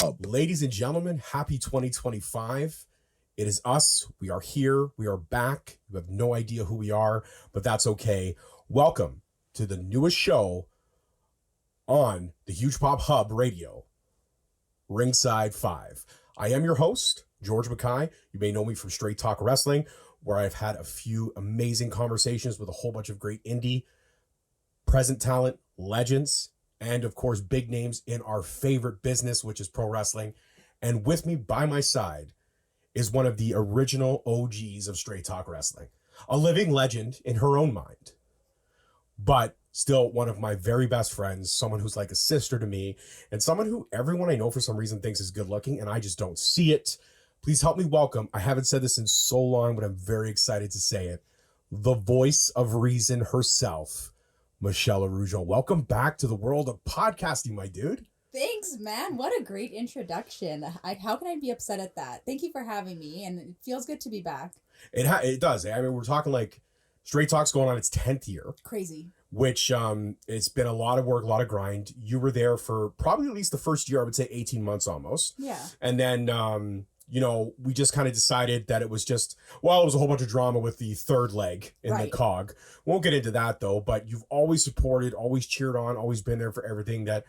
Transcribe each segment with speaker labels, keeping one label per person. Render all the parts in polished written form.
Speaker 1: Hub. Ladies and gentlemen, happy 2025. It is us. We are here. We are back. You have no idea who we are, but that's okay. Welcome to the newest show on the Huge Pop Hub Radio, Ringside 5. I am your host, George Mckay. You may know me from Straight Talk Wrestling, where I've had a few amazing conversations with a whole bunch of great indie, present talent, legends, and of course, big names in our favorite business, which is pro wrestling. And with me by my side is one of the original OGs of Straight Talk Wrestling, a living legend in her own mind, but still one of my very best friends, someone who's like a sister to me, and someone who everyone I know for some reason thinks is good looking, and I just don't see it. Please help me welcome, I haven't said this in so long, but I'm very excited to say it, the voice of reason herself, Michelle Arujo. Welcome back to the world of podcasting, my dude.
Speaker 2: Thanks, man. What a great introduction. How can I be upset at that? Thank you for having me, and it feels good to be back.
Speaker 1: It does. I mean, we're talking like Straight Talk's going on its 10th year.
Speaker 2: Crazy.
Speaker 1: Which it's been a lot of work, a lot of grind. You were there for probably at least the first year, I would say 18 months almost.
Speaker 2: Yeah.
Speaker 1: And then, we just kind of decided that it was just, well, it was a whole bunch of drama with the third leg in the cog. Won't get into that though, but you've always supported, always cheered on, always been there for everything that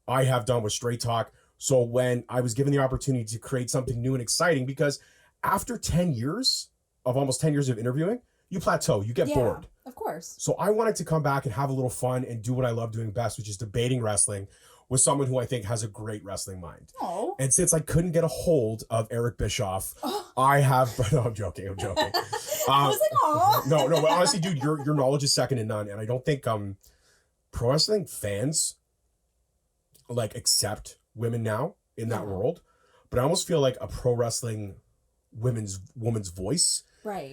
Speaker 1: I have done with Straight Talk. So when I was given the opportunity to create something new and exciting, because after 10 years of almost 10 years of interviewing, you plateau, you get bored.
Speaker 2: Of course.
Speaker 1: So I wanted to come back and have a little fun and do what I love doing best, which is debating wrestling with someone who I think has a great wrestling mind.
Speaker 2: Oh.
Speaker 1: And since I couldn't get a hold of Eric Bischoff, I have, no, I'm joking.
Speaker 2: I was like, oh.
Speaker 1: No, but honestly, dude, your knowledge is second to none. And I don't think pro wrestling fans like accept women now in that world. But I almost feel like a pro wrestling woman's voice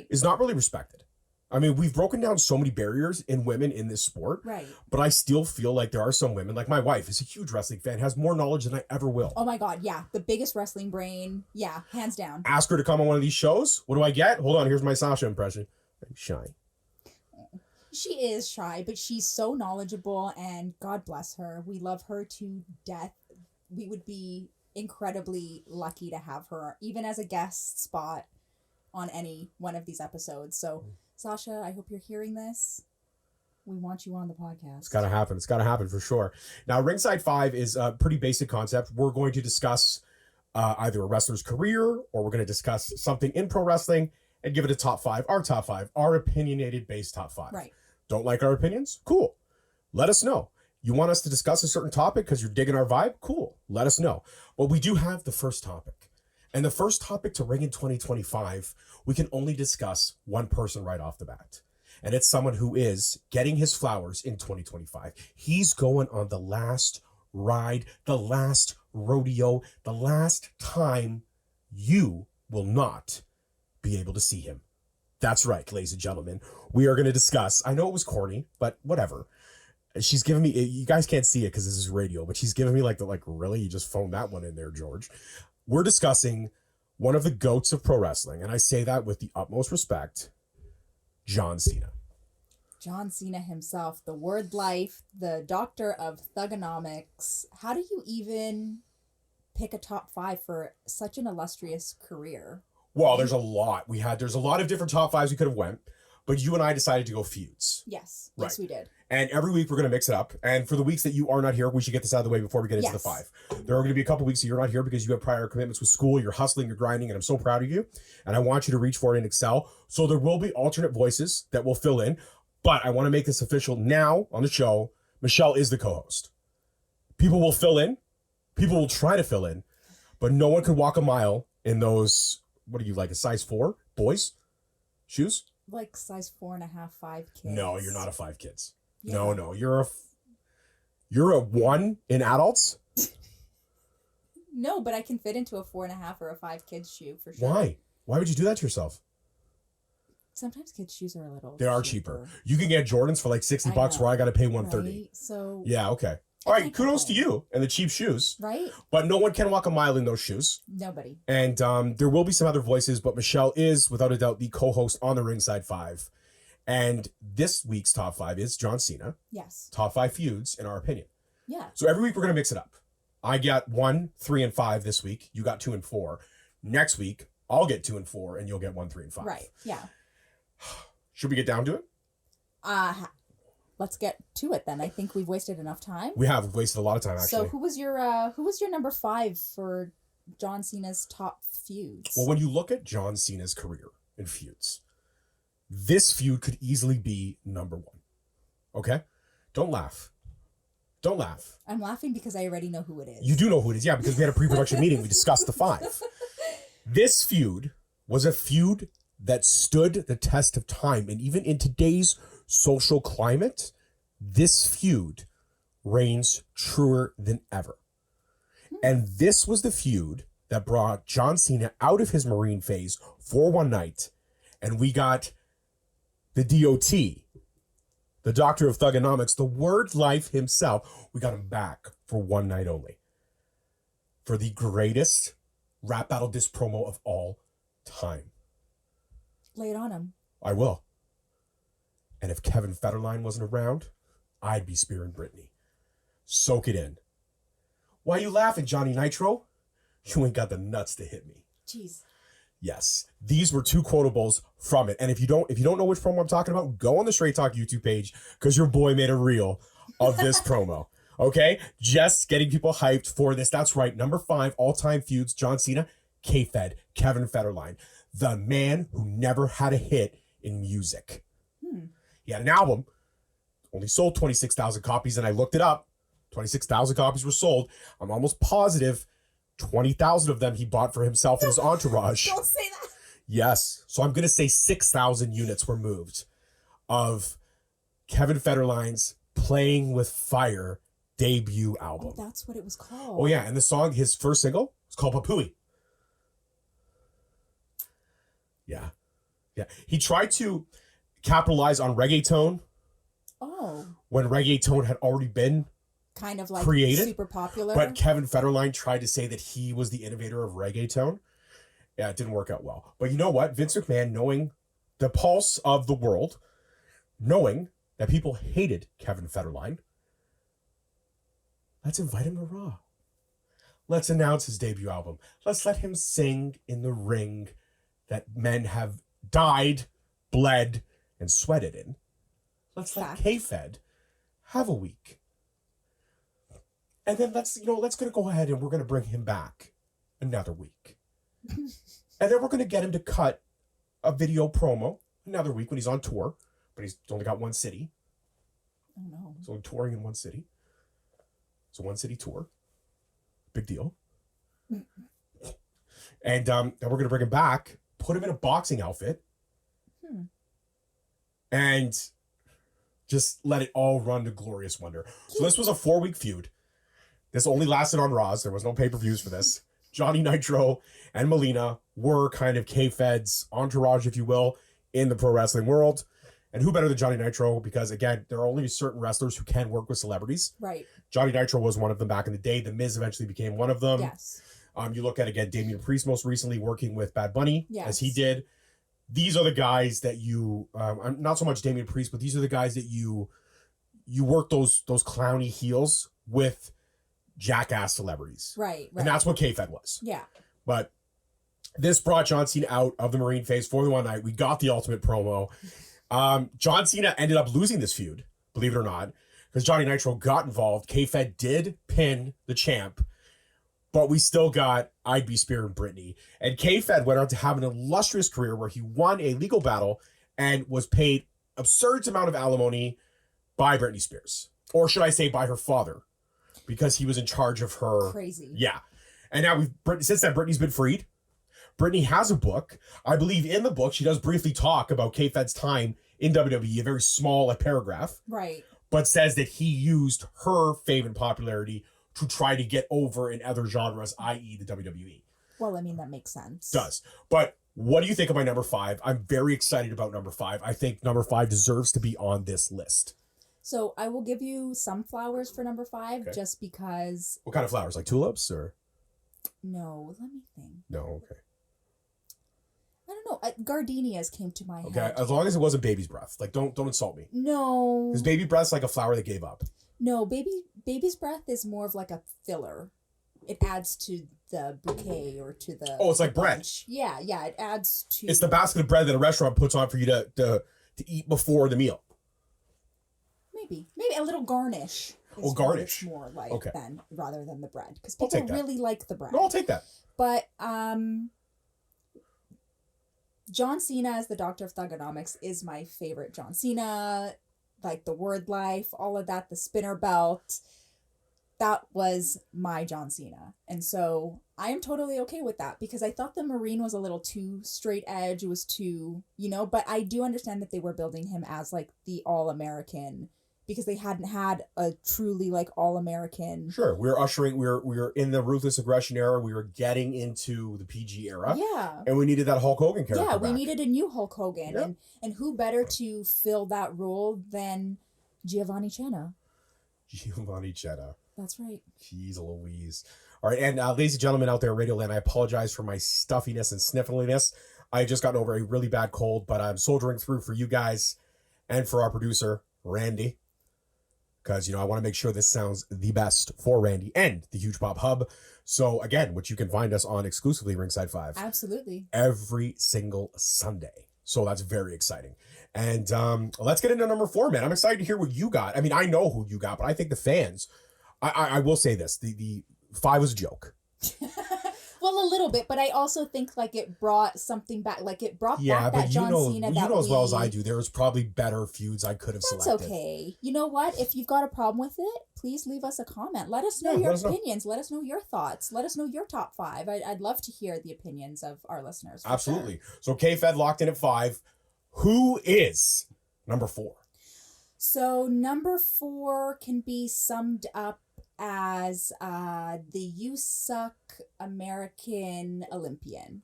Speaker 1: is not really respected. I mean, we've broken down so many barriers in women in this sport.
Speaker 2: Right.
Speaker 1: But I still feel like there are some women, like my wife is a huge wrestling fan, has more knowledge than I ever will.
Speaker 2: Oh my God, yeah. The biggest wrestling brain. Yeah, hands down.
Speaker 1: Ask her to come on one of these shows. What do I get? Hold on, here's my Sasha impression. I'm shy.
Speaker 2: She is shy, but she's so knowledgeable, and God bless her. We love her to death. We would be incredibly lucky to have her, even as a guest spot on any one of these episodes. So, Sasha, I hope you're hearing this. We want you on the podcast.
Speaker 1: It's got to happen. It's got to happen for sure. Now, Ringside 5 is a pretty basic concept. We're going to discuss either a wrestler's career, or we're going to discuss something in pro wrestling and give it a top 5, our opinionated based top 5.
Speaker 2: Right.
Speaker 1: Don't like our opinions? Cool. Let us know. You want us to discuss a certain topic because you're digging our vibe? Cool. Let us know. But we do have the first topic. And the first topic to Ring in 2025, we can only discuss one person right off the bat. And it's someone who is getting his flowers in 2025. He's going on the last ride, the last rodeo, the last time you will not be able to see him. That's right, ladies and gentlemen. We are going to discuss, I know it was corny, but whatever. She's giving me, you guys can't see it because this is radio, but she's giving me really? You just phoned that one in there, George. We're discussing one of the GOATs of pro wrestling, and I say that with the utmost respect, John Cena.
Speaker 2: John Cena himself, the word life, the doctor of thugonomics. How do you even pick a top 5 for such an illustrious career?
Speaker 1: Well, there's a lot. There's a lot of different top 5s we could have went, but you and I decided to go feuds.
Speaker 2: Yes.
Speaker 1: Right.
Speaker 2: Yes, we did.
Speaker 1: And every week we're going to mix it up. And for the weeks that you are not here, we should get this out of the way before we get into the 5. There are going to be a couple weeks that you're not here because you have prior commitments with school. You're hustling, you're grinding, and I'm so proud of you. And I want you to reach for it and excel. So there will be alternate voices that will fill in. But I want to make this official now on the show. Michelle is the co-host. People will fill in. People will try to fill in. But no one could walk a mile in those, what are you, like a size 4 boys? Shoes?
Speaker 2: Like size 4.5, 5 kids.
Speaker 1: No, you're not a 5 kids.
Speaker 2: Yeah.
Speaker 1: No, you're a 1 in adults.
Speaker 2: No, but I can fit into a 4.5 or a 5 kids shoe for sure.
Speaker 1: Why? Why would you do that to yourself?
Speaker 2: Sometimes kids' shoes are a little.
Speaker 1: They are cheaper. You can get Jordans for like $60 where I got to pay $130.
Speaker 2: Right? So.
Speaker 1: Yeah. Okay. All right. Kudos to you and the cheap shoes.
Speaker 2: Right.
Speaker 1: But no one can walk a mile in those shoes.
Speaker 2: Nobody.
Speaker 1: And there will be some other voices, but Michelle is without a doubt the co-host on the Ringside 5. And this week's top 5 is John Cena.
Speaker 2: Yes.
Speaker 1: Top 5 feuds, in our opinion.
Speaker 2: Yeah.
Speaker 1: So every week we're going to mix it up. I got 1, 3, and 5 this week. You got 2 and 4. Next week, I'll get 2 and 4, and you'll get 1, 3, and 5.
Speaker 2: Right. Yeah.
Speaker 1: Should we get down to it?
Speaker 2: Let's get to it then. I think we've wasted enough time.
Speaker 1: We have wasted a lot of time, actually.
Speaker 2: So who was your number 5 for John Cena's top feuds?
Speaker 1: Well, when you look at John Cena's career in feuds, this feud could easily be number 1. Okay? Don't laugh. Don't laugh.
Speaker 2: I'm laughing because I already know who it is.
Speaker 1: You do know who it is, yeah, because we had a pre-production meeting. We discussed the 5. This feud was a feud that stood the test of time. And even in today's social climate, this feud reigns truer than ever. And this was the feud that brought John Cena out of his Marine phase for one night. And we got the DOT, the Doctor of Thugonomics, the word life himself. We got him back for one night only. For the greatest rap battle disc promo of all time.
Speaker 2: Lay it on him.
Speaker 1: I will. And if Kevin Federline wasn't around, I'd be spearing Brittany. Soak it in. Why you laughing, Johnny Nitro? You ain't got the nuts to hit me.
Speaker 2: Jeez.
Speaker 1: Yes, these were 2 quotables from it. And if you don't know which promo I'm talking about, go on the Straight Talk YouTube page because your boy made a reel of this promo. Okay, just getting people hyped for this. That's right, number 5 all-time feuds: John Cena, K-Fed, Kevin Federline, the man who never had a hit in music. He had an album, only sold 26,000 copies, and I looked it up. 26,000 copies were sold. I'm almost positive 20,000 of them he bought for himself and his entourage.
Speaker 2: Don't say that.
Speaker 1: Yes. So I'm going to say 6,000 units were moved of Kevin Federline's Playing with Fire debut album.
Speaker 2: Oh, that's what it was called.
Speaker 1: Oh, yeah. And the song, his first single, was called Papui. Yeah. Yeah. He tried to capitalize on reggaeton.
Speaker 2: Oh.
Speaker 1: When reggaeton had already been
Speaker 2: kind of like
Speaker 1: created,
Speaker 2: super popular.
Speaker 1: But Kevin Federline tried to say that he was the innovator of reggaeton. Yeah, it didn't work out well. But you know what? Vince McMahon, knowing the pulse of the world, knowing that people hated Kevin Federline, let's invite him to Raw. Let's announce his debut album. Let's let him sing in the ring that men have died, bled, and sweated in. Let's let K-Fed have a week. And then let's go ahead and we're going to bring him back another week. And then we're going to get him to cut a video promo another week when he's on tour, but he's only got one city.
Speaker 2: Oh no.
Speaker 1: He's only touring in one city. It's a one city tour. Big deal. And then we're going to bring him back, put him in a boxing outfit, and just let it all run to glorious wonder. So this was a 4-week feud. This only lasted on Raws. There was no pay-per-views for this. Johnny Nitro and Melina were kind of K-Fed's entourage, if you will, in the pro wrestling world. And who better than Johnny Nitro? Because, again, there are only certain wrestlers who can work with celebrities.
Speaker 2: Right.
Speaker 1: Johnny Nitro was one of them back in the day. The Miz eventually became one of them.
Speaker 2: Yes.
Speaker 1: You look at, again, Damian Priest most recently working with Bad Bunny, as he
Speaker 2: Yes.
Speaker 1: did. These are the guys that you, not so much Damian Priest, but these are the guys that you work those clowny heels with jackass celebrities.
Speaker 2: Right.
Speaker 1: And that's what K-Fed was.
Speaker 2: Yeah.
Speaker 1: But this brought John Cena out of the Marine phase for the one night. We got the ultimate promo. John Cena ended up losing this feud, believe it or not, because Johnny Nitro got involved. K-Fed did pin the champ, but we still got I'd Be Spearing Brittany. And K-Fed went on to have an illustrious career where he won a legal battle and was paid absurd amount of alimony by Britney Spears. Or should I say by her father, because he was in charge of her.
Speaker 2: Crazy.
Speaker 1: Yeah. And now since then, Britney's been freed. Brittany has a book. I believe in the book, she does briefly talk about K-Fed's time in WWE, a very small paragraph.
Speaker 2: Right.
Speaker 1: But says that he used her fame and popularity to try to get over in other genres, i.e. the WWE.
Speaker 2: Well, I mean, that makes sense.
Speaker 1: Does. But what do you think of my number 5? I'm very excited about number 5. I think number 5 deserves to be on this list.
Speaker 2: So I will give you some flowers for number 5, just because.
Speaker 1: What kind of flowers? Like tulips or?
Speaker 2: No, let me think.
Speaker 1: No, okay.
Speaker 2: I don't know. Gardenias came to my head.
Speaker 1: Okay, as long as it wasn't baby's breath. Like, don't insult me.
Speaker 2: No.
Speaker 1: Because baby breath's like a flower that gave up.
Speaker 2: No, baby's breath is more of like a filler. it adds to the bouquet or to the.
Speaker 1: Oh, it's like
Speaker 2: the
Speaker 1: bread.
Speaker 2: bunch. Yeah, it adds to.
Speaker 1: It's the basket of bread that a restaurant puts on for you to eat before the meal.
Speaker 2: Maybe a little garnish.
Speaker 1: Oh, garnish.
Speaker 2: It's more like
Speaker 1: Okay.
Speaker 2: than rather than the bread because
Speaker 1: I'll
Speaker 2: people
Speaker 1: take that.
Speaker 2: really like the bread.
Speaker 1: No, I'll take that.
Speaker 2: But John Cena as the Doctor of Thugonomics is my favorite John Cena. Like the word life, all of that, the spinner belt. That was my John Cena. And so I am totally okay with that because I thought the Marine was a little too straight edge. It was too, but I do understand that they were building him as like the all-American because they hadn't had a truly like all-American.
Speaker 1: Sure. We're in the ruthless aggression era. We were getting into the PG era.
Speaker 2: Yeah.
Speaker 1: And we needed that Hulk Hogan character.
Speaker 2: Yeah, we
Speaker 1: back.
Speaker 2: needed a new Hulk Hogan.
Speaker 1: Yeah.
Speaker 2: And who better to fill that role than Giovanni Cena?
Speaker 1: Giovanni Cena.
Speaker 2: That's right.
Speaker 1: Jeez Louise. All right, and ladies and gentlemen out there in Radio Land, I apologize for my stuffiness and sniffliness. I just gotten over a really bad cold, but I'm soldiering through for you guys and for our producer, Randy. Because, I want to make sure this sounds the best for Randy and the Huge Pop Hub. So, again, which you can find us on exclusively Ringside 5.
Speaker 2: Absolutely.
Speaker 1: Every single Sunday. So that's very exciting. And let's get into number 4, man. I'm excited to hear what you got. I mean, I know who you got, but I think the fans... I will say this: the 5 was a joke.
Speaker 2: Well, a little bit, but I also think like it brought something back. Like it brought back that John Cena.
Speaker 1: You know as well as I do. There was probably better feuds I could have selected.
Speaker 2: That's okay. You know what? If you've got a problem with it, please leave us a comment. Let us know your opinions. Let us know your thoughts. Let us know your top 5. I'd love to hear the opinions of our listeners.
Speaker 1: Absolutely.
Speaker 2: Sure.
Speaker 1: So K-Fed locked in at 5. Who is number 4?
Speaker 2: So number 4 can be summed up as the You Suck American Olympian.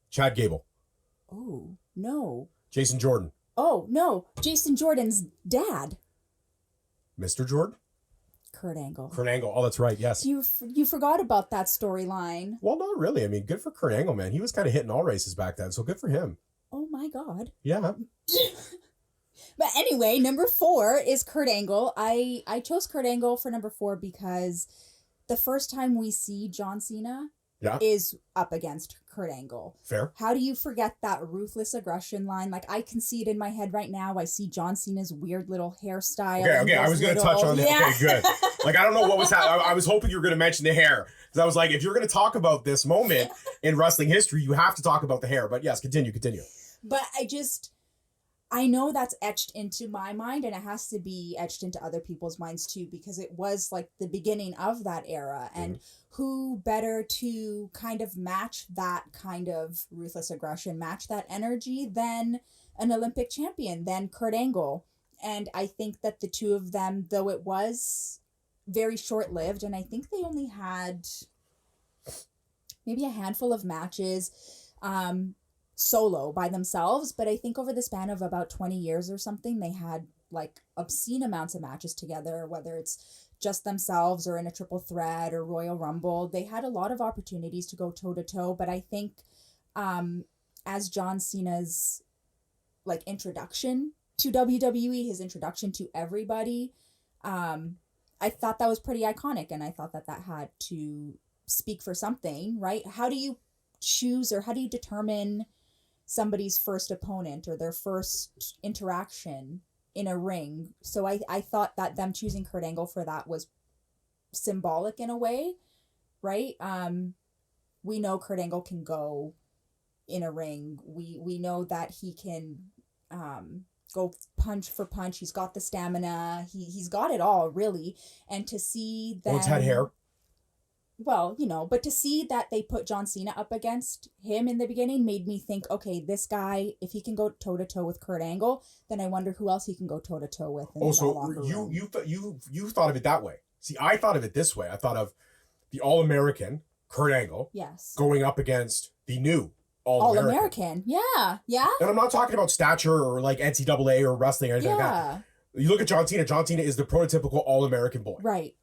Speaker 1: Chad Gable.
Speaker 2: Oh, no.
Speaker 1: Jason Jordan.
Speaker 2: Oh, no. Jason Jordan's dad.
Speaker 1: Mr. Jordan?
Speaker 2: Kurt Angle.
Speaker 1: Kurt Angle. Oh, that's right. Yes.
Speaker 2: You forgot about that storyline.
Speaker 1: Well, not really. I mean, good for Kurt Angle, man. He was kind of hitting all races back then, so good for him.
Speaker 2: Oh, my God.
Speaker 1: Yeah.
Speaker 2: But anyway, number 4 is Kurt Angle. I chose Kurt Angle for number 4 because the first time we see John Cena is up against Kurt Angle.
Speaker 1: Fair.
Speaker 2: How do you forget that ruthless aggression line? Like, I can see it in my head right now. I see John Cena's weird little hairstyle.
Speaker 1: Okay, I was going to touch on that. Yeah. Okay, good. Like, I don't know what was happening. I was hoping you were going to mention the hair. Because I was like, if you're going to talk about this moment in wrestling history, you have to talk about the hair. But yes, continue.
Speaker 2: But I know that's etched into my mind, and it has to be etched into other people's minds too, because it was like the beginning of that era. And who better to kind of match that kind of ruthless aggression, match that energy than an Olympic champion, than Kurt Angle. And I think that the two of them, though it was very short-lived, and I think they only had maybe a handful of matches, solo by themselves, but I think over the span of about 20 years or something, they had like obscene amounts of matches together, whether it's just themselves or in a triple threat or Royal Rumble. They had a lot of opportunities to go toe to toe, but I think as John Cena's like introduction to WWE, his introduction to everybody, I thought that was pretty iconic, and I thought that had to speak for something, right? How do you choose, or how do you determine somebody's first opponent or their first interaction in a ring? So I thought that them choosing Kurt Angle for that was symbolic in a way, right? We know Kurt Angle can go in a ring. We know that he can go punch for punch. He's got the stamina. He's got it all, really. And to see that...
Speaker 1: Well, it's had hair.
Speaker 2: Well, but to see that they put John Cena up against him in the beginning made me think, okay, this guy, if he can go toe-to-toe with Kurt Angle, then I wonder who else he can go toe-to-toe with in that locker room.
Speaker 1: You thought of it that way. See, I thought of it this way. I thought of the All-American, Kurt Angle,
Speaker 2: yes,
Speaker 1: going up against the new
Speaker 2: All-American. Yeah.
Speaker 1: And I'm not talking about stature or like NCAA or wrestling or anything like that. You look at John Cena. John Cena is the prototypical All-American boy.
Speaker 2: Right.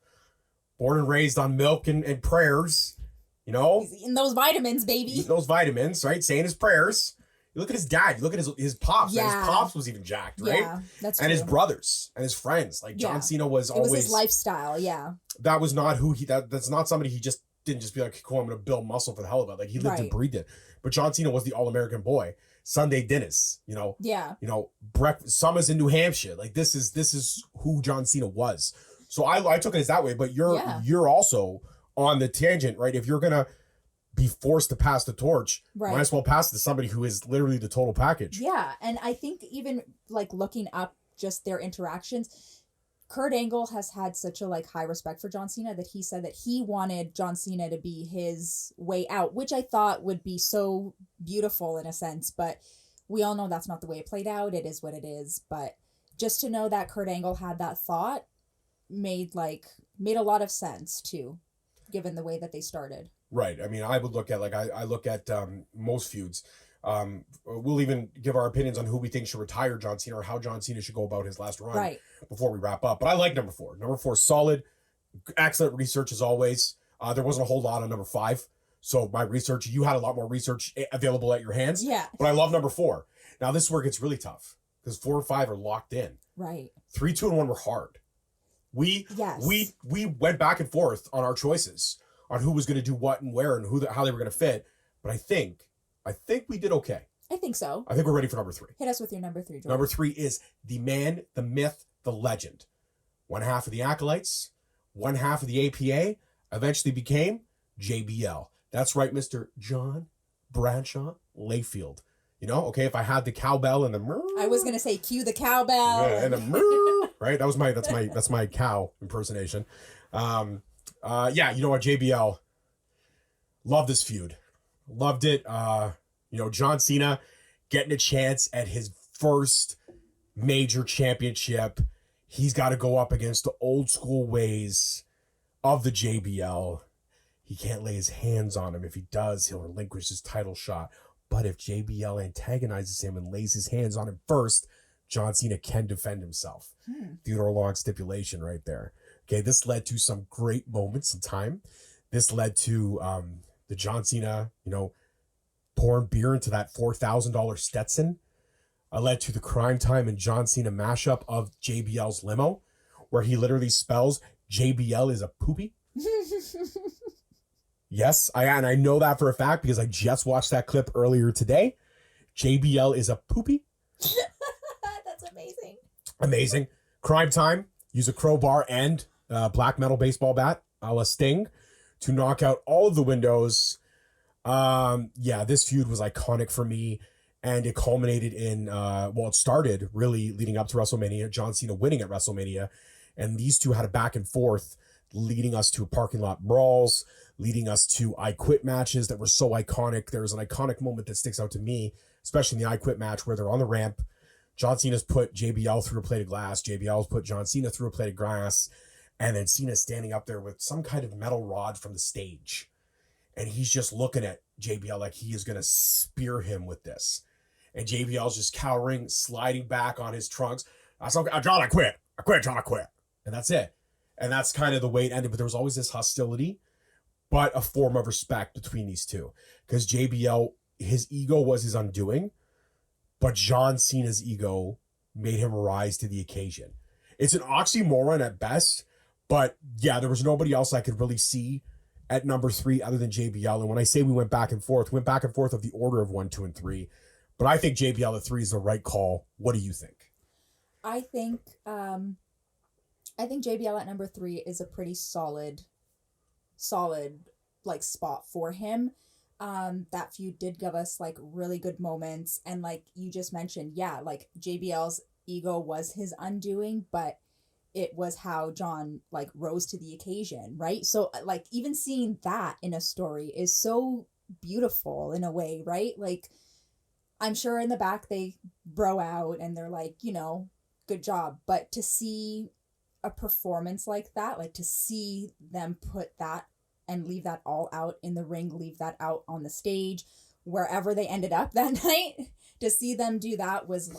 Speaker 1: Born and raised on milk and prayers,
Speaker 2: He's eating those vitamins, baby.
Speaker 1: Eating those vitamins, right? Saying his prayers, You look at his dad. You look at his pops. Yeah. His pops was even jacked, right?
Speaker 2: Yeah, that's
Speaker 1: and
Speaker 2: true.
Speaker 1: His brothers and his friends. Like John Cena was always.
Speaker 2: It was his lifestyle. Yeah.
Speaker 1: That was not who he. That's not somebody he just didn't just be like, cool, I'm gonna build muscle for the hell of it. Like he lived and breathed it. But John Cena was the all-American boy. Sunday dinners, Yeah. Breakfast summers in New Hampshire. Like this is who John Cena was. So I took it as that way. But you're also on the tangent, right? If you're gonna be forced to pass the torch, might as well pass it to somebody who is literally the total package.
Speaker 2: Yeah, and I think even like looking up just their interactions, Kurt Angle has had such a high respect for John Cena that he said that he wanted John Cena to be his way out, which I thought would be so beautiful in a sense, but we all know that's not the way it played out. It is what it is, but just to know that Kurt Angle had that thought made a lot of sense too, given the way that they started.
Speaker 1: Right. I mean, I would look at I look at most feuds. We'll even give our opinions on who we think should retire John Cena or how John Cena should go about his last run before we wrap up. But I like number 4. Number 4 is solid, excellent research as always. There wasn't a whole lot on number 5. So my research, you had a lot more research available at your hands.
Speaker 2: Yeah.
Speaker 1: But I love number 4. Now this is where it gets really tough because 4 and 5 are locked in.
Speaker 2: Right.
Speaker 1: 3, 2, and 1 were hard. We went back and forth on our choices on who was going to do what and where and how they were going to fit. But I think we did okay.
Speaker 2: I think so.
Speaker 1: I think we're ready for number 3.
Speaker 2: Hit us with your number 3, George.
Speaker 1: Number 3 is the man, the myth, the legend. One half of the Acolytes, one half of the APA, eventually became JBL. That's right, Mr. John Bradshaw Layfield. Okay, if I had the cowbell and the
Speaker 2: I was gonna say cue the cowbell.
Speaker 1: Yeah, and the right? That's my cow impersonation. You know what, JBL, love this feud. Loved it. John Cena getting a chance at his first major championship. He's got to go up against the old school ways of the JBL. He can't lay his hands on him. If he does, he'll relinquish his title shot. But if JBL antagonizes him and lays his hands on him first, John Cena can defend himself. Theodore Long stipulation right there. Okay, this led to some great moments in time. This led to the John Cena, pouring beer into that $4,000 Stetson. Led to the Crime Time and John Cena mashup of JBL's limo, where he literally spells JBL is a poopy. Yes, I know that for a fact because I just watched that clip earlier today. JBL is a poopy.
Speaker 2: That's amazing.
Speaker 1: Amazing. Crime Time. Use a crowbar and black metal baseball bat, a la Sting, to knock out all of the windows. This feud was iconic for me, and it culminated in, it started really leading up to WrestleMania, John Cena winning at WrestleMania, and these two had a back and forth leading us to parking lot brawls, leading us to I Quit matches that were so iconic. There was an iconic moment that sticks out to me, especially in the I Quit match where they're on the ramp. John Cena's put JBL through a plate of glass. JBL's put John Cena through a plate of glass. And then Cena's standing up there with some kind of metal rod from the stage. And he's just looking at JBL like he is going to spear him with this. And JBL's just cowering, sliding back on his trunks. John, I quit. John, I quit. And that's it. And that's kind of the way it ended. But there was always this hostility, but a form of respect between these two. Because JBL, his ego was his undoing. But John Cena's ego made him rise to the occasion. It's an oxymoron at best, but yeah, there was nobody else I could really see at number 3 other than JBL. And when I say we went back and forth of the order of 1, 2, and 3. But I think JBL at 3 is the right call. What do you think?
Speaker 2: I think JBL at number 3 is a pretty solid spot for him. That feud did give us really good moments, and like you just mentioned, JBL's ego was his undoing, but it was how John rose to the occasion, right? So even seeing that in a story is so beautiful in a way, right? I'm sure in the back they bro out and they're good job, but to see a performance like that, to see them put that and leave that all out in the ring, leave that out on the stage, wherever they ended up that night, to see them do that was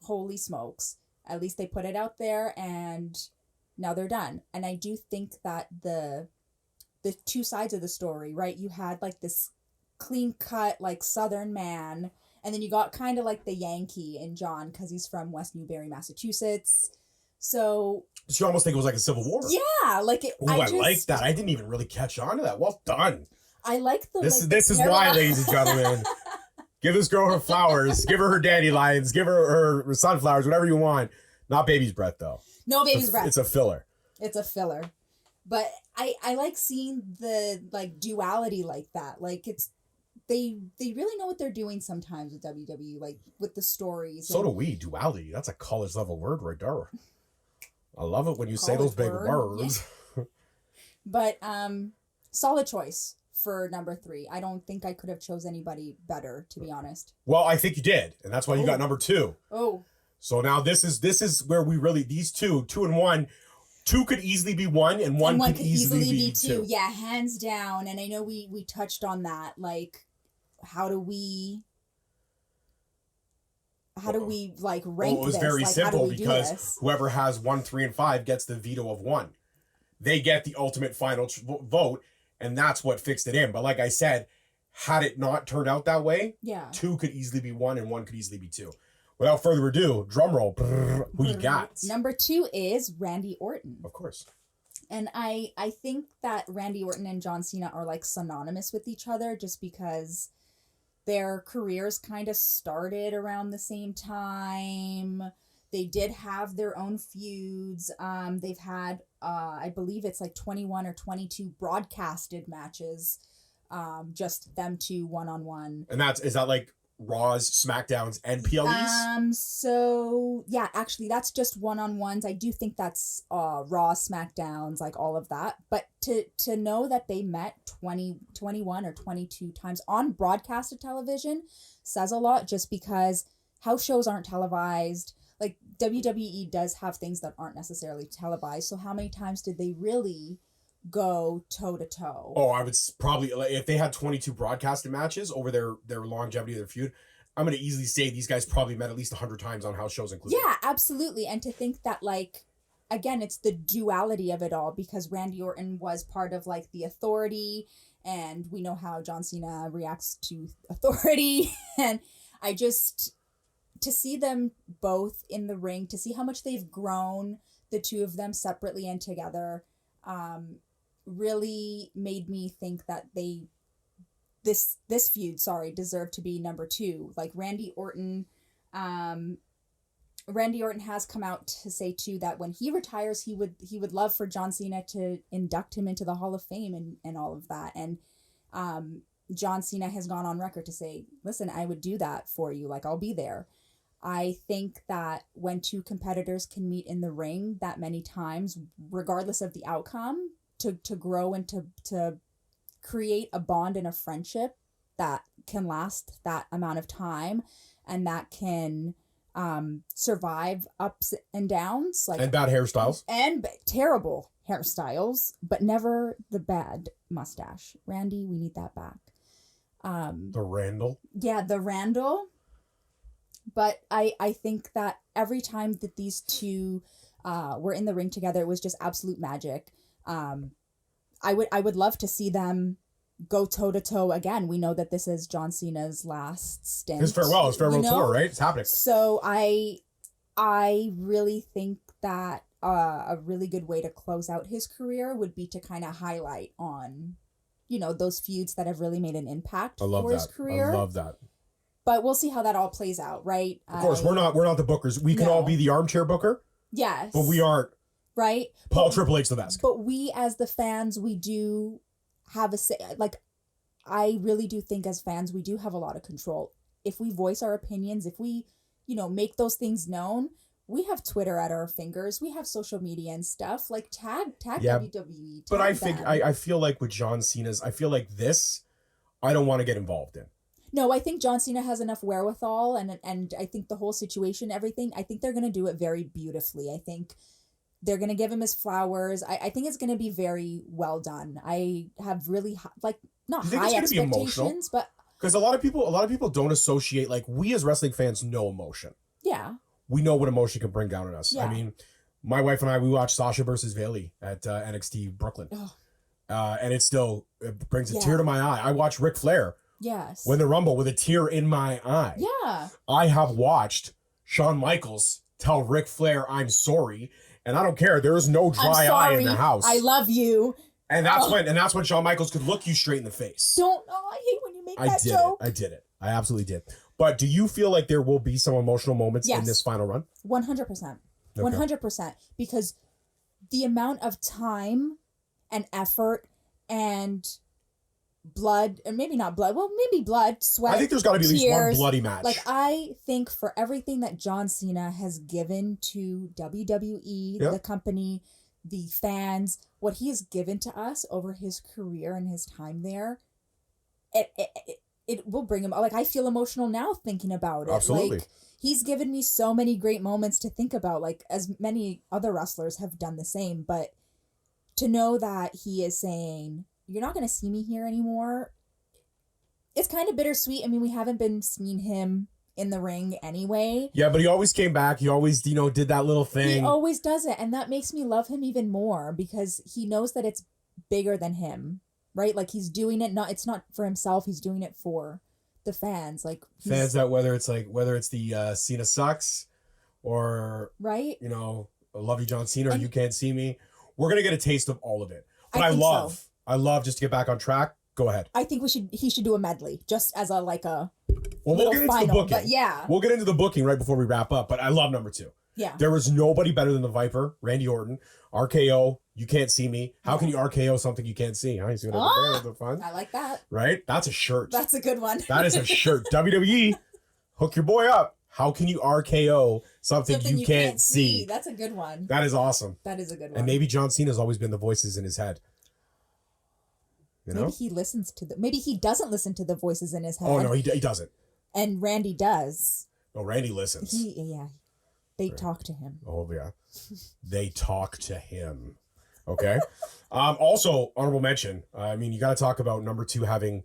Speaker 2: holy smokes. At least they put it out there and now they're done. And I do think that the two sides of the story, right? You had this clean cut, Southern man, And then you got kind of like the Yankee in John because he's from West Newbury, Massachusetts. So
Speaker 1: you almost think it was like a civil war.
Speaker 2: Yeah, like it.
Speaker 1: Ooh, I like that. I didn't even really catch on to that. Well done.
Speaker 2: I like the.
Speaker 1: This is why, ladies and gentlemen. Give this girl her flowers. Give her dandelions. Give her sunflowers. Whatever you want. Not baby's breath though.
Speaker 2: No baby's breath.
Speaker 1: It's a filler.
Speaker 2: It's a filler. But I like seeing the like duality like that. Like it's they really know what they're doing sometimes with WWE, like with the stories.
Speaker 1: So do we. Duality. That's a college level word right there. I love it when you say those big words.
Speaker 2: Yeah. But solid choice for number 3. I don't think I could have chose anybody better, to be honest.
Speaker 1: Well, I think you did, and that's why you got number 2.
Speaker 2: Oh. So
Speaker 1: now this is where we really these two and 1. 2 could easily be 1, and one could easily be 2.
Speaker 2: Yeah, hands down. And I know we touched on that. Like, how do we like rank this?
Speaker 1: It was very
Speaker 2: like,
Speaker 1: simple because whoever has 1, 3, and 5 gets the veto of 1. They get the ultimate final vote, and that's what fixed it in. But like I said, had it not turned out that way, 2 could easily be 1, and 1 could easily be 2. Without further ado, drum roll. Who you got?
Speaker 2: Number 2 is Randy Orton.
Speaker 1: Of course.
Speaker 2: And I think that Randy Orton and John Cena are like synonymous with each other just because their careers kind of started around the same time. They did have their own feuds. They've had, I believe it's like 21 or 22 broadcasted matches. Just them two one-on-one.
Speaker 1: And is that like Raws, SmackDowns, and PLEs?
Speaker 2: So yeah, actually that's just one-on-ones. I do think that's Raw, SmackDowns, like all of that. But to know that they met 21 or 22 times on broadcasted television says a lot, just because house shows aren't televised. Like WWE does have things that aren't necessarily televised. So how many times did they really go toe to toe?
Speaker 1: Oh, I would probably, if they had 22 broadcasted matches over their longevity of their feud, I'm going to easily say these guys probably met at least 100 times on house shows included.
Speaker 2: Yeah, absolutely. And to think that, like, again, it's the duality of it all, because Randy Orton was part of like the Authority, and we know how John Cena reacts to Authority. And I just, to see them both in the ring, to see how much they've grown, the two of them separately and together, really made me think that this feud, deserved to be number 2. Like Randy Orton has come out to say too that when he retires, he would love for John Cena to induct him into the Hall of Fame and all of that. And John Cena has gone on record to say, listen, I would do that for you. Like, I'll be there. I think that when two competitors can meet in the ring that many times, regardless of the outcome, to grow and to create a bond and a friendship that can last that amount of time, and that can survive ups and downs, like,
Speaker 1: and bad hairstyles,
Speaker 2: and terrible hairstyles, but never the bad mustache. Randy, we need that back.
Speaker 1: The Randall. Yeah,
Speaker 2: the Randall. But I think that every time that these two were in the ring together, it was just absolute magic. I would love to see them go toe to toe again. We know that this is John Cena's last stint.
Speaker 1: His farewell tour, right? It's happening.
Speaker 2: So I really think that a really good way to close out his career would be to kind of highlight on, those feuds that have really made an impact for his career.
Speaker 1: I love that.
Speaker 2: But we'll see how that all plays out, right?
Speaker 1: Of course, we're not the bookers. We can all be the armchair booker.
Speaker 2: Yes.
Speaker 1: But we aren't.
Speaker 2: Right?
Speaker 1: Triple H the best.
Speaker 2: But we as the fans, we do have a say. Like, I really do think as fans, we do have a lot of control. If we voice our opinions, if we, make those things known, we have Twitter at our fingers. We have social media and stuff. Like, tag WWE.
Speaker 1: But I feel like with John Cena's, I feel like this, I don't want to get involved in.
Speaker 2: No, I think John Cena has enough wherewithal, and I think the whole situation, everything, I think they're going to do it very beautifully. I think they're going to give him his flowers. I think it's going to be very well done. I have really, not high expectations, but...
Speaker 1: Because a lot of people don't associate, like, we as wrestling fans know emotion.
Speaker 2: Yeah.
Speaker 1: We know what emotion can bring down on us.
Speaker 2: Yeah.
Speaker 1: I mean, my wife and I, we watched Sasha versus Bayley at NXT Brooklyn.
Speaker 2: Oh.
Speaker 1: And it brings a tear to my eye. I watched Ric Flair
Speaker 2: Yes.
Speaker 1: Win the Rumble with a tear in my eye.
Speaker 2: Yeah.
Speaker 1: I have watched Shawn Michaels tell Ric Flair, I'm sorry. And I don't care. There is no dry eye in the house.
Speaker 2: I love you.
Speaker 1: And that's when Shawn Michaels could look you straight in the face.
Speaker 2: I hate when you make that joke.
Speaker 1: I did it. I absolutely did. But do you feel like there will be some emotional moments in this final run?
Speaker 2: 100%. 100%. Because the amount of time and effort and blood, and maybe not blood, well, maybe blood, sweat,
Speaker 1: I think there's got to be at least one bloody match.
Speaker 2: Like, I think for everything that John Cena has given to WWE, the company, the fans, what he has given to us over his career and his time there, it will bring him. Like, I feel emotional now thinking about it.
Speaker 1: Absolutely.
Speaker 2: Like, he's given me so many great moments to think about, like, as many other wrestlers have done the same. But to know that he is saying, you're not going to see me here anymore, it's kind of bittersweet. I mean, we haven't been seeing him in the ring anyway.
Speaker 1: Yeah, but he always came back. He always, did that little thing.
Speaker 2: He always does it. And that makes me love him even more because he knows that it's bigger than him, right? Like, he's doing it, it's not for himself. He's doing it for the fans. Like,
Speaker 1: fans that whether it's the Cena sucks or,
Speaker 2: right?
Speaker 1: I love you, John Cena, or you can't see me. We're going to get a taste of all of it. But I love, just to get back on track. Go ahead.
Speaker 2: I think he should do a medley just as a
Speaker 1: well, we'll get into
Speaker 2: final,
Speaker 1: the booking.
Speaker 2: But yeah.
Speaker 1: We'll get into the booking right before we wrap up, but I love number 2.
Speaker 2: Yeah.
Speaker 1: There was nobody better than the Viper, Randy Orton. RKO, you can't see me. How can you RKO something you can't see? Huh? You see what I did there? Fun?
Speaker 2: I like that.
Speaker 1: Right? That's a shirt.
Speaker 2: That's a good one.
Speaker 1: That is a shirt. WWE, hook your boy up. How can you RKO something you can't see?
Speaker 2: That's a good one.
Speaker 1: That is awesome.
Speaker 2: That is a good one.
Speaker 1: And maybe John Cena's always been the voices in his head.
Speaker 2: Maybe he listens to maybe he doesn't listen to the voices in his head.
Speaker 1: Oh, no, he doesn't.
Speaker 2: And Randy does.
Speaker 1: Oh, Randy listens.
Speaker 2: They talk to him.
Speaker 1: Oh, yeah. They talk to him. Okay. Also, honorable mention. You got to talk about number 2 having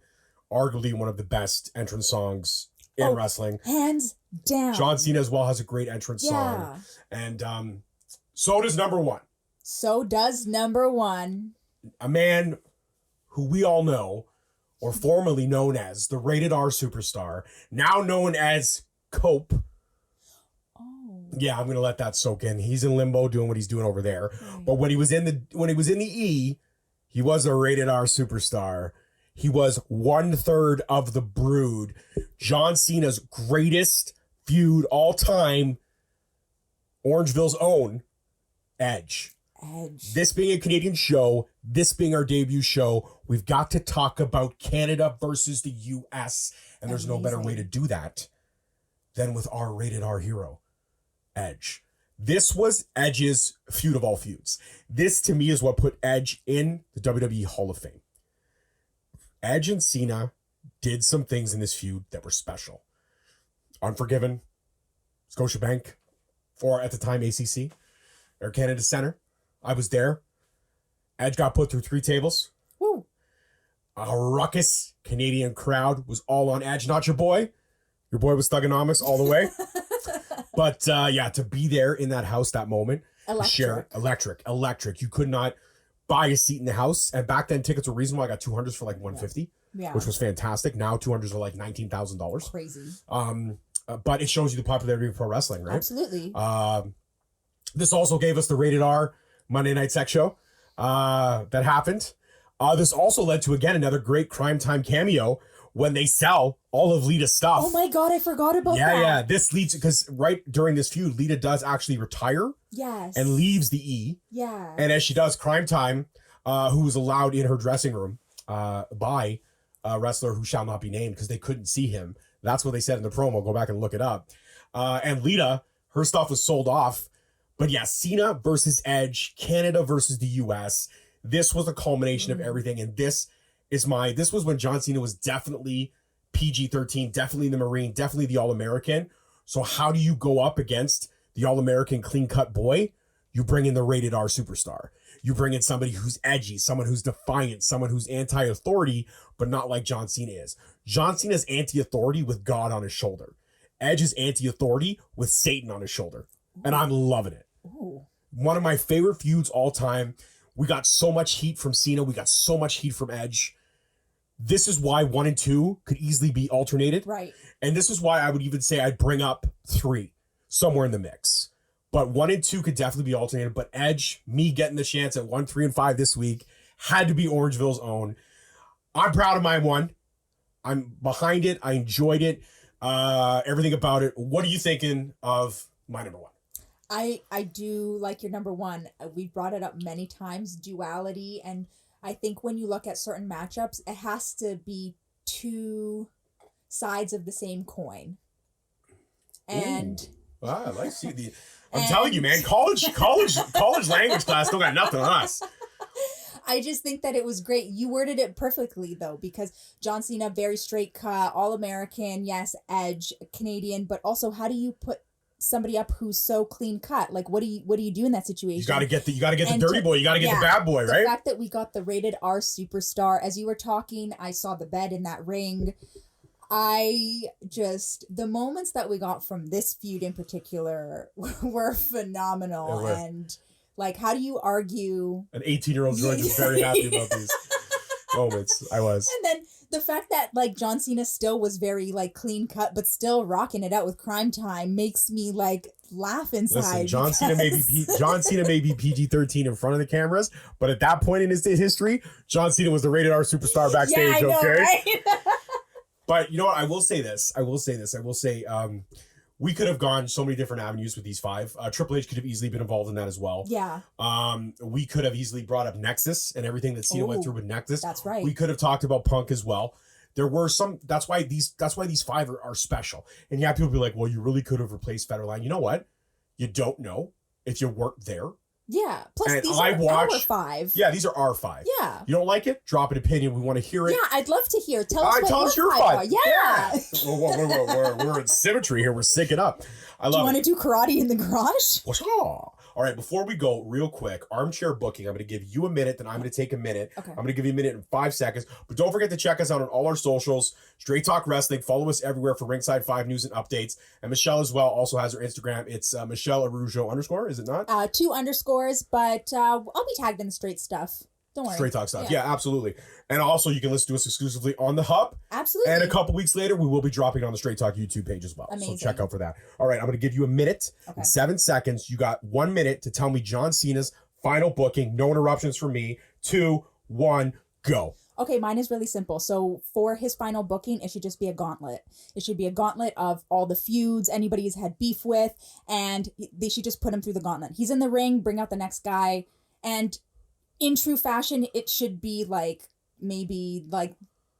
Speaker 1: arguably one of the best entrance songs in wrestling.
Speaker 2: Hands down.
Speaker 1: John Cena as well has a great entrance song. And so does number 1.
Speaker 2: So does number 1.
Speaker 1: A man who we all know, or formerly known as the Rated R Superstar, now known as Cope.
Speaker 2: Oh.
Speaker 1: Yeah, I'm gonna let that soak in. He's in limbo doing what he's doing over there. Right. But when he was in the E, he was a Rated R Superstar. He was 1/3 of the Brood. John Cena's greatest feud all time. Orangeville's own Edge. This being a Canadian show, this being our debut show, we've got to talk about Canada versus the US. And there's no better way to do that than with our Rated R hero, Edge. This was Edge's feud of all feuds. This, to me, is what put Edge in the WWE Hall of Fame. Edge and Cena did some things in this feud that were special. Unforgiven, Scotiabank, or at the time ACC, Air Canada Center. I was there. Edge got put through 3 tables.
Speaker 2: Woo.
Speaker 1: A ruckus Canadian crowd was all on Edge. Not your boy. Your boy was Thugonomics all the way. But to be there in that house that moment. Electric. You could not buy a seat in the house. And back then tickets were reasonable. I got 200s for like $150, which was fantastic. Now 200s are like $19,000.
Speaker 2: Crazy.
Speaker 1: But it shows you the popularity of pro wrestling, right?
Speaker 2: Absolutely.
Speaker 1: This also gave us the Rated R Monday Night Sex Show that happened. This also led to, again, another great Crime Time cameo when they sell all of Lita's stuff.
Speaker 2: Oh my God, I forgot about that.
Speaker 1: Yeah. This leads, because right during this feud, Lita does actually retire.
Speaker 2: Yes.
Speaker 1: And leaves the E.
Speaker 2: Yeah.
Speaker 1: And as she does, Crime Time, who was allowed in her dressing room by a wrestler who shall not be named because they couldn't see him. That's what they said in the promo. Go back and look it up. And Lita, her stuff was sold off. But yeah, Cena versus Edge, Canada versus the US. This was a culmination of everything. And this was when John Cena was definitely PG-13, definitely the Marine, definitely the All-American. So how do you go up against the All-American clean-cut boy? You bring in the Rated R Superstar. You bring in somebody who's edgy, someone who's defiant, someone who's anti-authority, but not like John Cena is. John Cena's anti-authority with God on his shoulder. Edge is anti-authority with Satan on his shoulder. And I'm loving it.
Speaker 2: Ooh.
Speaker 1: One of my favorite feuds all time. We got so much heat from Cena. We got so much heat from Edge. This is why 1 and 2 could easily be alternated.
Speaker 2: Right.
Speaker 1: And this is why I would even say I'd bring up 3 somewhere in the mix. But 1 and 2 could definitely be alternated. But Edge, me getting the chance at 1, 3, and 5 this week had to be Orangeville's own. I'm proud of my 1. I'm behind it. I enjoyed it. Everything about it. What are you thinking of my number 1?
Speaker 2: I do like your number 1. We've brought it up many times, duality. And I think when you look at certain matchups, it has to be 2 sides of the same coin. And
Speaker 1: I like see the. I'm telling you, man, college language class don't got nothing on us.
Speaker 2: I just think that it was great. You worded it perfectly though, because John Cena, very straight cut, all American, yes, Edge, Canadian, but also how do you put somebody up who's so clean cut? Like, what do you do in that situation? You gotta get the
Speaker 1: dirty boy. You gotta get the bad boy, right?
Speaker 2: The fact that we got the rated R superstar. As you were talking, I saw the bed in that ring. The moments that we got from this feud in particular were phenomenal. And like, how do you argue?
Speaker 1: An 18-year-old George is very happy about these moments. I was.
Speaker 2: And then the fact that like John Cena still was very like clean cut, but still rocking it out with Crime Time makes me like laugh inside.
Speaker 1: Listen, John Cena may be PG-13 in front of the cameras, but at that point in his history, John Cena was the rated R superstar backstage.
Speaker 2: Yeah, I know,
Speaker 1: okay.
Speaker 2: Right?
Speaker 1: But you know what? I will say this. We could have gone so many different avenues with these 5. Triple H could have easily been involved in that as well.
Speaker 2: Yeah.
Speaker 1: We could have easily brought up Nexus and everything that Cena went through with Nexus.
Speaker 2: That's right.
Speaker 1: We could have talked about Punk as well. There were some. That's why these 5 are special. And you have people be like, well, you really could have replaced Federline. You know what? You don't know if you weren't there.
Speaker 2: Yeah. Plus,
Speaker 1: and
Speaker 2: these are our 5.
Speaker 1: Yeah, these are our 5.
Speaker 2: Yeah.
Speaker 1: You don't like it? Drop an opinion. We want to hear it.
Speaker 2: Yeah, I'd love to hear. Tell us
Speaker 1: your 5.
Speaker 2: Yeah.
Speaker 1: We're in symmetry here. We're syncing up. I love it.
Speaker 2: Do you want to do karate in the garage?
Speaker 1: All right, before we go, real quick, armchair booking. I'm going to give you a minute, then I'm going to take a minute.
Speaker 2: Okay.
Speaker 1: I'm going to give you a minute and 5 seconds. But don't forget to check us out on all our socials, Straight Talk Wrestling. Follow us everywhere for Ringside 5 news and updates. And Michelle as well also has her Instagram. It's Michelle Arujo _ is it not?
Speaker 2: 2 underscores, but I'll be tagged in the straight stuff. Don't worry.
Speaker 1: Straight Talk stuff. Yeah, absolutely. And also, you can listen to us exclusively on the Hub.
Speaker 2: Absolutely.
Speaker 1: And a couple weeks later, we will be dropping on the Straight Talk YouTube page as well.
Speaker 2: Amazing.
Speaker 1: So check out for that. All right, I'm going to give you a minute and 7 seconds. You got 1 minute to tell me John Cena's final booking. No interruptions from me. 2, 1, go.
Speaker 2: Okay, mine is really simple. So for his final booking, it should just be a gauntlet. It should be a gauntlet of all the feuds anybody has had beef with, and they should just put him through the gauntlet. He's in the ring, bring out the next guy, and in true fashion, it should be like maybe like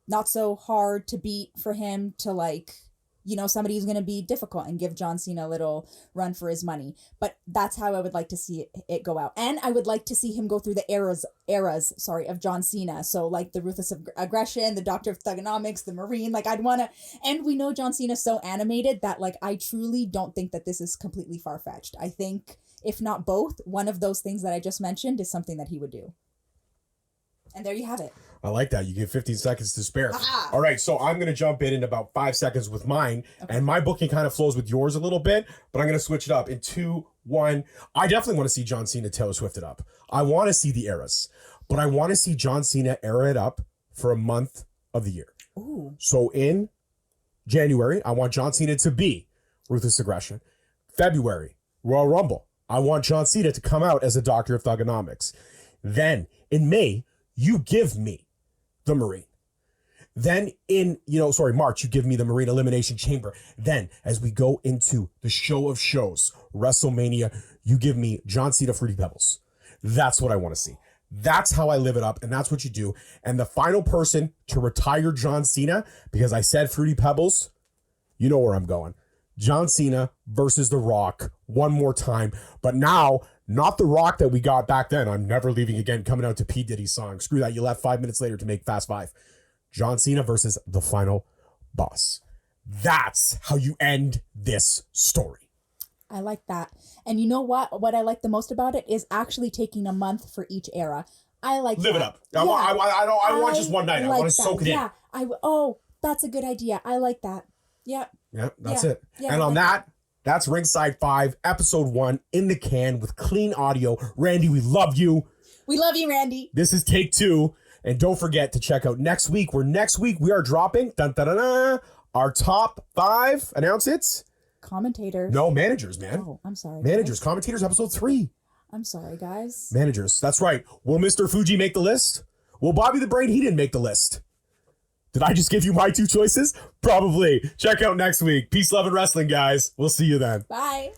Speaker 2: not so hard to beat for him to like, you know, somebody who's going to be difficult and give John Cena a little run for his money. But that's how I would like to see it go out. And I would like to see him go through the eras of John Cena. So like the Ruthless Aggression, the Doctor of Thugonomics, the Marine, like I'd want to, and we know John Cena's so animated that like I truly don't think that this is completely far-fetched. I think if not both, one of those things that I just mentioned is something that he would do. And there you have it.
Speaker 1: I like that. You get 15 seconds to spare.
Speaker 2: Ah.
Speaker 1: All right, so I'm going to jump in about 5 seconds with mine. Okay. And my booking kind of flows with yours a little bit, but I'm going to switch it up in 2, 1. I definitely want to see John Cena Taylor Swift it up. I want to see the eras, but I want to see John Cena era it up for a month of the year.
Speaker 2: Ooh.
Speaker 1: So in January, I want John Cena to be Ruthless Aggression. February, Royal Rumble. I want John Cena to come out as a Doctor of Thugonomics. Then in May, you give me the Marine. Then in, March, you give me the Marine Elimination Chamber. Then as we go into the show of shows, WrestleMania, you give me John Cena Fruity Pebbles. That's what I want to see. That's how I live it up, and that's what you do. And the final person to retire John Cena, because I said Fruity Pebbles, you know where I'm going. John Cena versus The Rock one more time. But now, not The Rock that we got back then. I'm never leaving again, coming out to P. Diddy's song. Screw that. You left 5 minutes later to make Fast 5. John Cena versus the final boss. That's how you end this story.
Speaker 2: I like that. And you know what? What I like the most about it is actually taking a month for each era. I like
Speaker 1: Live
Speaker 2: that.
Speaker 1: it up. I want just one night. I want to soak it in.
Speaker 2: Yeah. That's a good idea. I like that. Yep.
Speaker 1: Yep, that's it.
Speaker 2: Yeah,
Speaker 1: and on that's Ringside 5, episode 1 in the can with clean audio. Randy, we love you.
Speaker 2: We love you, Randy.
Speaker 1: This is take 2. And don't forget to check out next week, where next week we are dropping our top 5. Announce it.
Speaker 2: Commentators.
Speaker 1: No, managers, man.
Speaker 2: Oh, I'm sorry.
Speaker 1: Managers,
Speaker 2: guys.
Speaker 1: commentators, episode 3.
Speaker 2: I'm sorry, guys.
Speaker 1: Managers. That's right. Will Mr. Fuji make the list? Will Bobby the Brain Heenan make the list? Did I just give you my 2 choices? Probably. Check out next week. Peace, love, and wrestling, guys. We'll see you then.
Speaker 2: Bye.